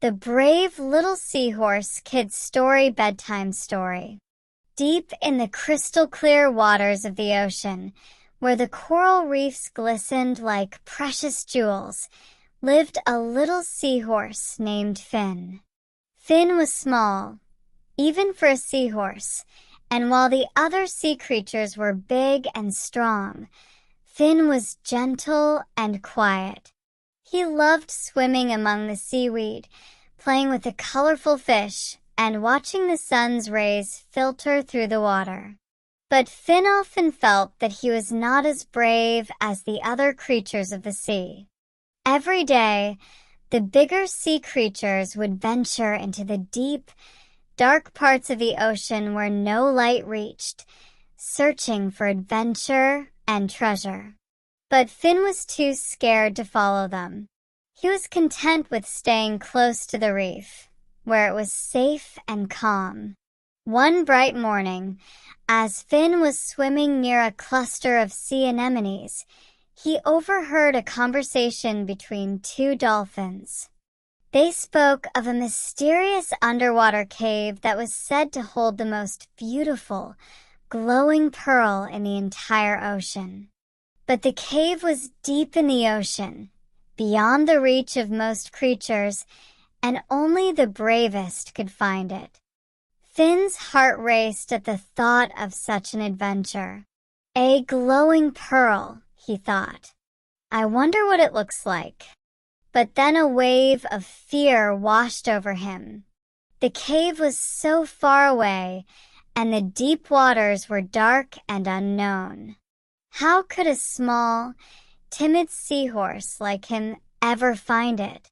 The Brave Little Seahorse Kids Story Bedtime Story. Deep in the crystal-clear waters of the ocean, where the coral reefs glistened like precious jewels, lived a little seahorse named Finn. Finn was small, even for a seahorse, and while the other sea creatures were big and strong, Finn was gentle and quiet. He loved swimming among the seaweed, playing with the colorful fish, and watching the sun's rays filter through the water. But Finn often felt that he was not as brave as the other creatures of the sea. Every day, the bigger sea creatures would venture into the deep, dark parts of the ocean where no light reached, searching for adventure and treasure. But Finn was too scared to follow them. He was content with staying close to the reef, where it was safe and calm. One bright morning, as Finn was swimming near a cluster of sea anemones, he overheard a conversation between two dolphins. They spoke of a mysterious underwater cave that was said to hold the most beautiful, glowing pearl in the entire ocean. But the cave was deep in the ocean, beyond the reach of most creatures, and only the bravest could find it. Finn's heart raced at the thought of such an adventure. A glowing pearl, he thought. I wonder what it looks like. But then a wave of fear washed over him. The cave was so far away, and the deep waters were dark and unknown. How could a small, timid seahorse like him ever find it?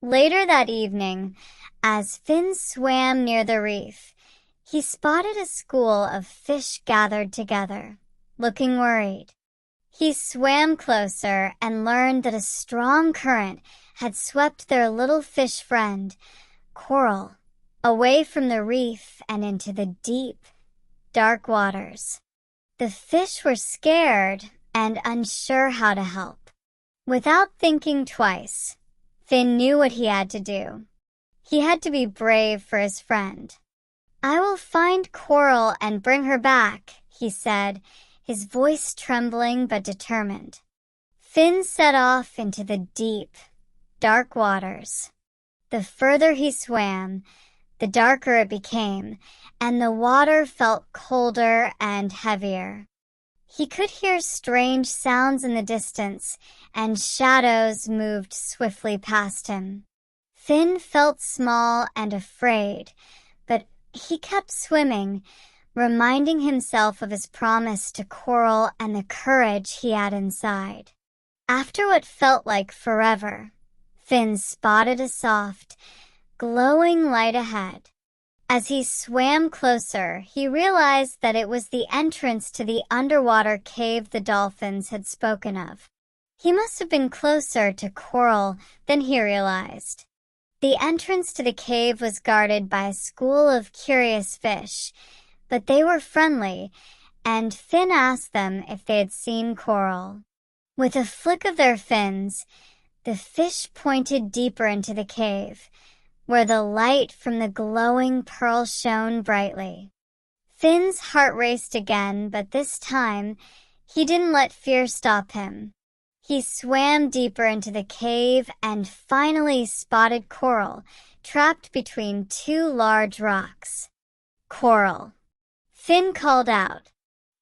Later that evening, as Finn swam near the reef, he spotted a school of fish gathered together, looking worried. He swam closer and learned that a strong current had swept their little fish friend, Coral, away from the reef and into the deep, dark waters. The fish were scared and unsure how to help. Without thinking twice, Finn knew what he had to do. He had to be brave for his friend. I will find Coral and bring her back, he said, his voice trembling but determined. Finn set off into the deep, dark waters. The further he swam, the darker it became, and the water felt colder and heavier. He could hear strange sounds in the distance, and shadows moved swiftly past him. Finn felt small and afraid, but he kept swimming, reminding himself of his promise to Coral and the courage he had inside. After what felt like forever, Finn spotted a soft, glowing light ahead. As he swam closer, he realized that it was the entrance to the underwater cave the dolphins had spoken of. He must have been closer to Coral than he realized. The entrance to the cave was guarded by a school of curious fish, but they were friendly, and Finn asked them if they had seen Coral. With a flick of their fins, the fish pointed deeper into the cave, where the light from the glowing pearl shone brightly. Finn's heart raced again, but this time, he didn't let fear stop him. He swam deeper into the cave and finally spotted Coral, trapped between two large rocks. Coral. Finn called out,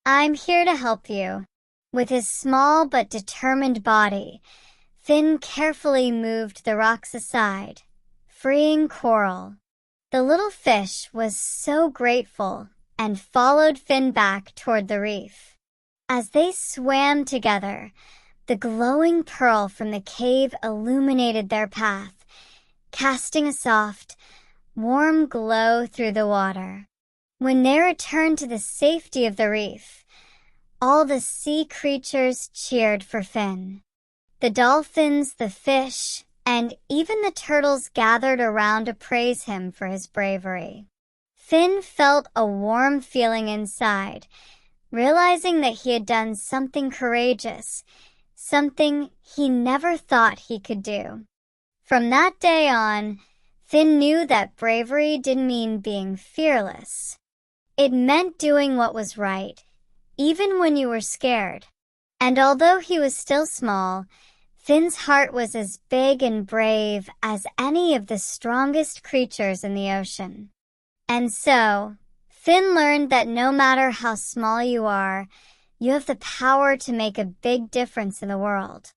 I'm here to help you. With his small but determined body, Finn carefully moved the rocks aside, freeing Coral. The little fish was so grateful and followed Finn back toward the reef. As they swam together, the glowing pearl from the cave illuminated their path, casting a soft, warm glow through the water. When they returned to the safety of the reef, all the sea creatures cheered for Finn. The dolphins, the fish, and even the turtles gathered around to praise him for his bravery. Finn felt a warm feeling inside, realizing that he had done something courageous, something he never thought he could do. From that day on, Finn knew that bravery didn't mean being fearless. It meant doing what was right, even when you were scared. And although he was still small, Finn's heart was as big and brave as any of the strongest creatures in the ocean. And so, Finn learned that no matter how small you are, you have the power to make a big difference in the world.